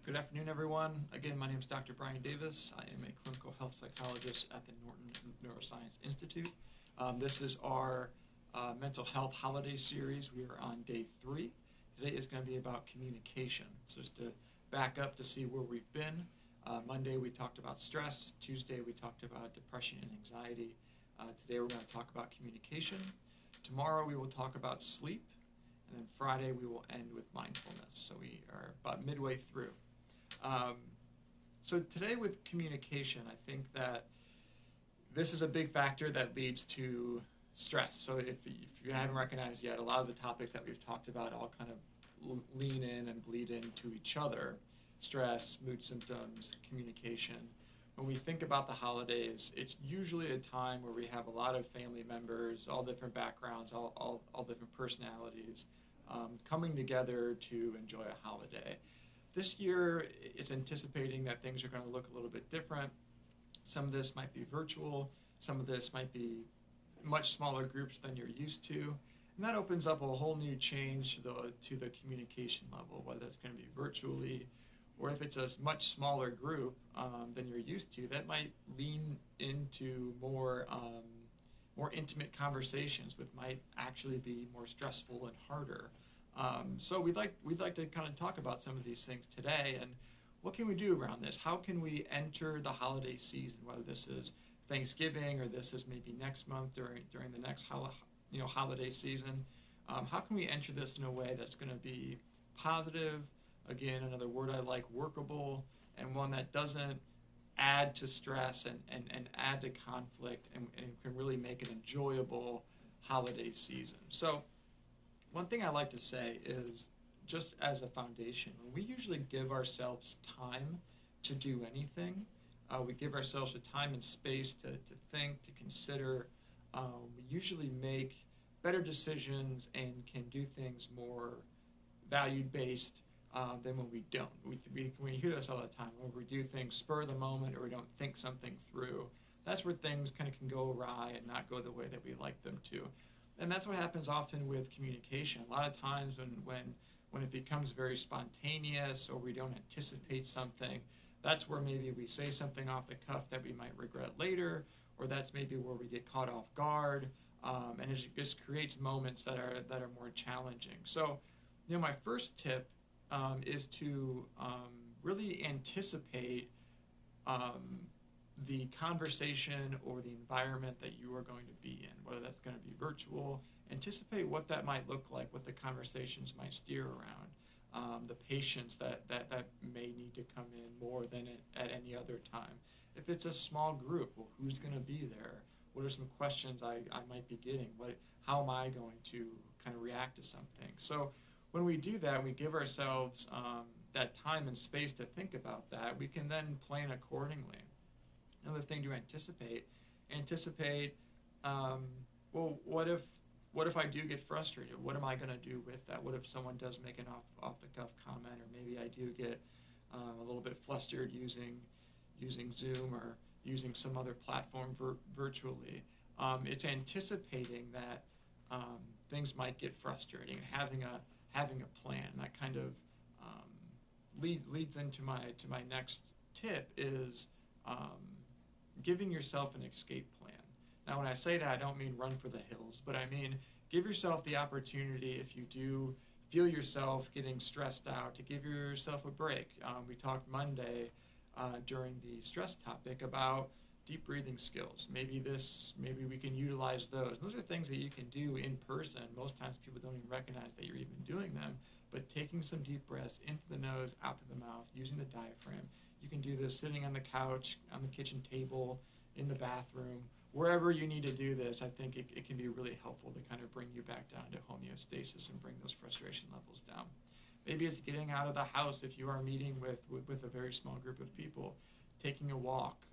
Good afternoon, everyone. Again, my name is Dr. Bryan Davis. I am a clinical health psychologist at the Norton Neuroscience Institute. This is our mental health holiday series. We are on day 3. Today is going to be about communication. So just to back up to see where we've been. Monday we talked about stress. Tuesday we talked about depression and anxiety. Today we're going to talk about communication. Tomorrow we will talk about sleep. And then Friday we will end with mindfulness. So we are about midway through. So today with communication, I think that this is a big factor that leads to stress. So if you haven't recognized yet, a lot of the topics that we've talked about all kind of lean in and bleed into each other. Stress, mood symptoms, communication. When we think about the holidays, it's usually a time where we have a lot of family members, all different backgrounds, all different personalities, coming together to enjoy a holiday. This year, it's anticipating that things are going to look a little bit different. Some of this might be virtual. Some of this might be much smaller groups than you're used to. And that opens up a whole new change to the communication level, whether it's going to be virtually or if it's a much smaller group than you're used to. That might lean into more intimate conversations, which might actually be more stressful and harder. So we'd like to kind of talk about some of these things today, and what can we do around this? How can we enter the holiday season, whether this is Thanksgiving or this is maybe next month during the next holiday season? How can we enter this in a way that's going to be positive? Again, another word I like, workable, and one that doesn't add to stress and add to conflict and can really make an enjoyable holiday season. So one thing I like to say is, just as a foundation, when we usually give ourselves time to do anything, we give ourselves the time and space to think, to consider, we usually make better decisions and can do things more value-based than when we don't. We hear this all the time, when we do things spur of the moment or we don't think something through, that's where things kind of can go awry and not go the way that we like them to. And that's what happens often with communication. A lot of times when it becomes very spontaneous or we don't anticipate something, that's where maybe we say something off the cuff that we might regret later, or that's maybe where we get caught off guard, and it just creates moments that are more challenging. So, my first tip is to really anticipate the conversation or the environment that you are going to be in, whether that's going to be virtual. Anticipate what that might look like, what the conversations might steer around, the patience that may need to come in more than at any other time. If it's a small group, well, who's going to be there? What are some questions I might be getting? How am I going to kind of react to something? So when we do that, we give ourselves that time and space to think about that. We can then plan accordingly. Another thing to anticipate, well, what if I do get frustrated? What am I going to do with that? What if someone does make an off-the-cuff comment, or maybe I do get a little bit flustered using Zoom or using some other platform virtually? It's anticipating that things might get frustrating and having a plan. That kind of leads into my next tip is giving yourself an escape plan. Now, when I say that, I don't mean run for the hills, but I mean give yourself the opportunity, if you do feel yourself getting stressed out, to give yourself a break. We talked Monday during the stress topic about deep breathing skills. Maybe we can utilize those. Those are things that you can do in person. Most times people don't even recognize that you're even doing them, but taking some deep breaths into the nose, out to the mouth, using the diaphragm. You can do this sitting on the couch, on the kitchen table, in the bathroom, wherever you need to do this. I think it can be really helpful to kind of bring you back down to homeostasis and bring those frustration levels down. Maybe it's getting out of the house if you are meeting with a very small group of people, taking a walk,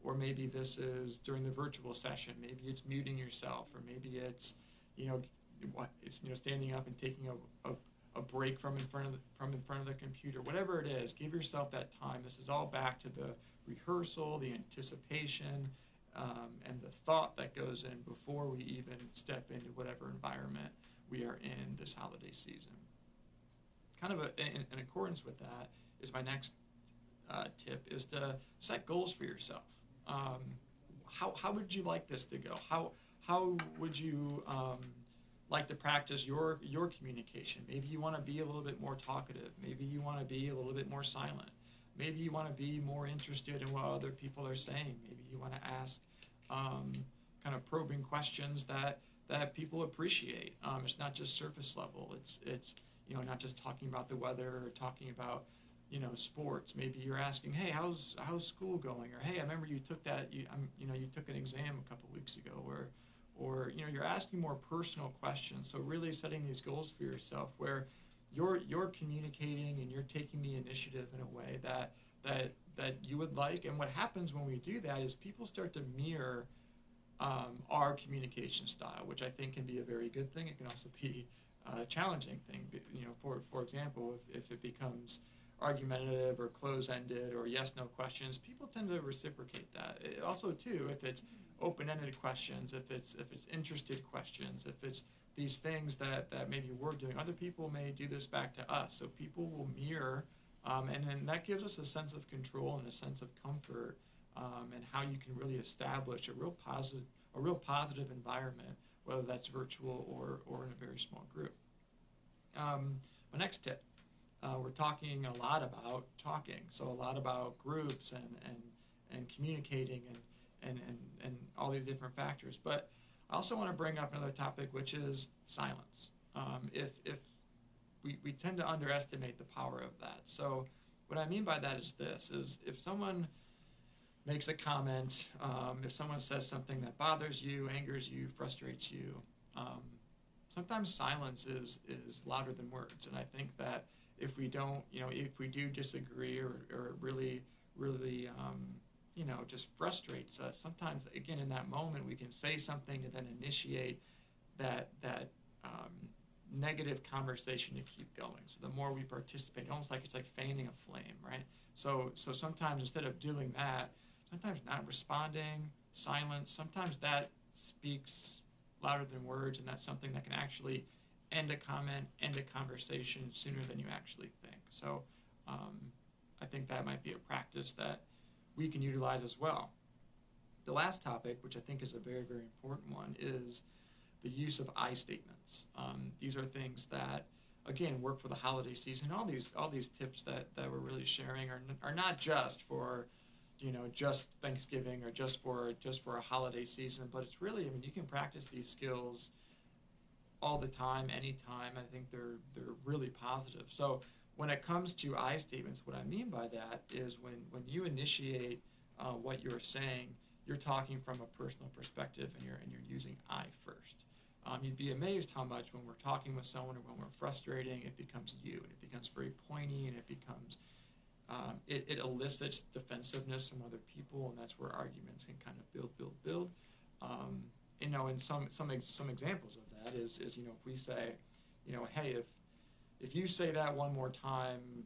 or maybe this is during the virtual session. Maybe it's muting yourself, or maybe it's standing up and taking a break from in front of the computer. Whatever it is, give yourself that time. This is all back to the rehearsal, the anticipation, and the thought that goes in before we even step into whatever environment we are in this holiday season. Kind of in accordance with that is my next tip, is to set goals for yourself. How would you like this to go? How would you like to practice your communication? Maybe you want to be a little bit more talkative. Maybe you want to be a little bit more silent. Maybe you want to be more interested in what other people are saying. Maybe you want to ask kind of probing questions that people appreciate. It's not just surface level. It's not just talking about the weather or talking about sports. Maybe you're asking, hey, how's school going? Or hey, I remember you took you took an exam a couple weeks ago. Or you're asking more personal questions. So really setting these goals for yourself where you're communicating and you're taking the initiative in a way that you would like. And what happens when we do that is people start to mirror our communication style, which I think can be a very good thing. It can also be a challenging thing. For example, if it becomes argumentative or close-ended or yes/no questions, people tend to reciprocate that. Also, too, if it's open-ended questions, if it's interested questions, if it's these things that maybe we're doing, other people may do this back to us. So people will mirror, and then that gives us a sense of control and a sense of comfort, and how you can really establish a real positive environment, whether that's virtual or in a very small group. My next tip, we're talking a lot about talking, so a lot about groups and communicating and all these different factors. But I also want to bring up another topic, which is silence. If we tend to underestimate the power of that. So what I mean by that is this: is if someone makes a comment, if someone says something that bothers you, angers you, frustrates you, sometimes silence is louder than words. And I think that if we do disagree or really just frustrates us, sometimes again in that moment we can say something to then initiate that negative conversation to keep going. So the more we participate, almost like it's like fanning a flame, right? So sometimes instead of doing that, sometimes not responding, silence, sometimes that speaks louder than words, and that's something that can actually end a comment, end a conversation sooner than you actually think. So I think that might be a practice that we can utilize as well. The last topic, which I think is a very, very important one, is the use of I statements. These are things that, again, work for the holiday season. All these tips that we're really sharing are not just for just Thanksgiving or just for a holiday season, but it's really, you can practice these skills all the time, anytime. I think they're really positive. So when it comes to I statements, what I mean by that is when you initiate what you're saying, you're talking from a personal perspective, and you're using I first. You'd be amazed how much when we're talking with someone or when we're frustrating, it becomes you, and it becomes very pointy, and it becomes it elicits defensiveness from other people, and that's where arguments can kind of build. And some examples of that is if we say, hey, if you say that one more time,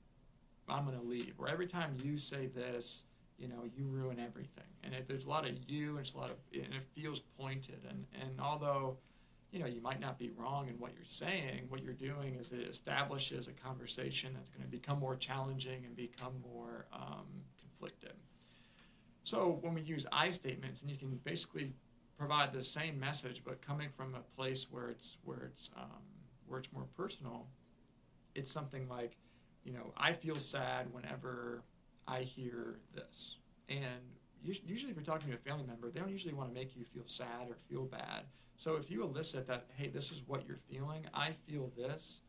I'm going to leave. Or every time you say this, you ruin everything. And there's a lot of you, and it feels pointed. And although, you might not be wrong in what you're saying, what you're doing is it establishes a conversation that's going to become more challenging and become more conflicted. So when we use I statements, and you can basically provide the same message, but coming from a place where it's more personal, it's something like, I feel sad whenever I hear this. And usually if you're talking to a family member, they don't usually want to make you feel sad or feel bad. So if you elicit that, hey, this is what you're feeling, I feel this,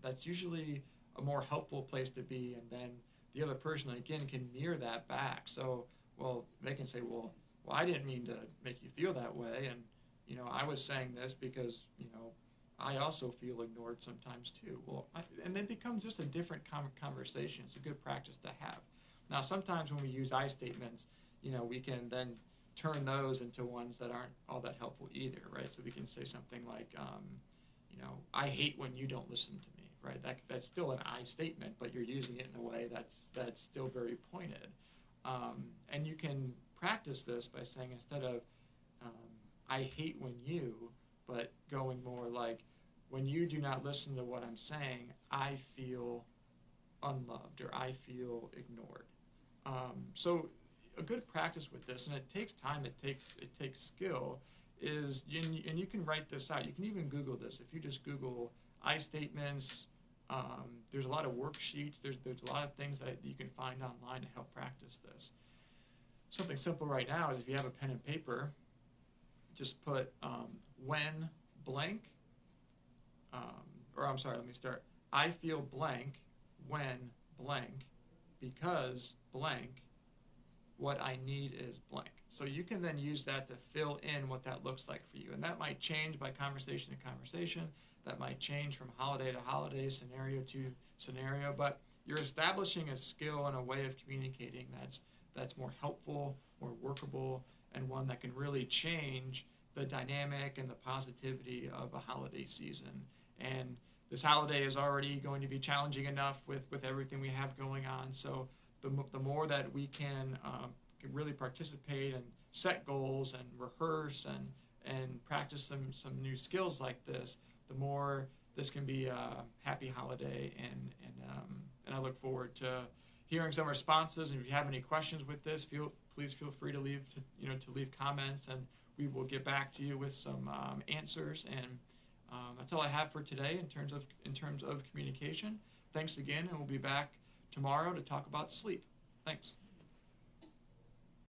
that's usually a more helpful place to be. And then the other person, again, can mirror that back. So, they can say, well, I didn't mean to make you feel that way. And, I was saying this because, I also feel ignored sometimes too. And then it becomes just a different conversation. It's a good practice to have. Now, sometimes when we use I statements, we can then turn those into ones that aren't all that helpful either, right? So we can say something like, I hate when you don't listen to me, right? That's still an I statement, but you're using it in a way that's still very pointed. And you can practice this by saying, instead of I hate when you, but going more like, when you do not listen to what I'm saying, I feel unloved, or I feel ignored. So a good practice with this, and it takes time, it takes skill, is, and you can write this out. You can even Google this. If you just Google I statements, there's a lot of worksheets. There's a lot of things that you can find online to help practice this. Something simple right now is, if you have a pen and paper, just put when blank, let me start. I feel blank when blank, because blank, what I need is blank. So you can then use that to fill in what that looks like for you. And that might change by conversation to conversation. That might change from holiday to holiday, scenario to scenario. But you're establishing a skill and a way of communicating that's more helpful, more workable, and one that can really change the dynamic and the positivity of a holiday season. And this holiday is already going to be challenging enough with everything we have going on. So the more that we can really participate and set goals and rehearse and practice some new skills like this, the more this can be a happy holiday. And I look forward to hearing some responses. And if you have any questions with this, please feel free to leave comments, and we will get back to you with some answers. And that's all I have for today in terms of communication. Thanks again, and we'll be back tomorrow to talk about sleep. Thanks.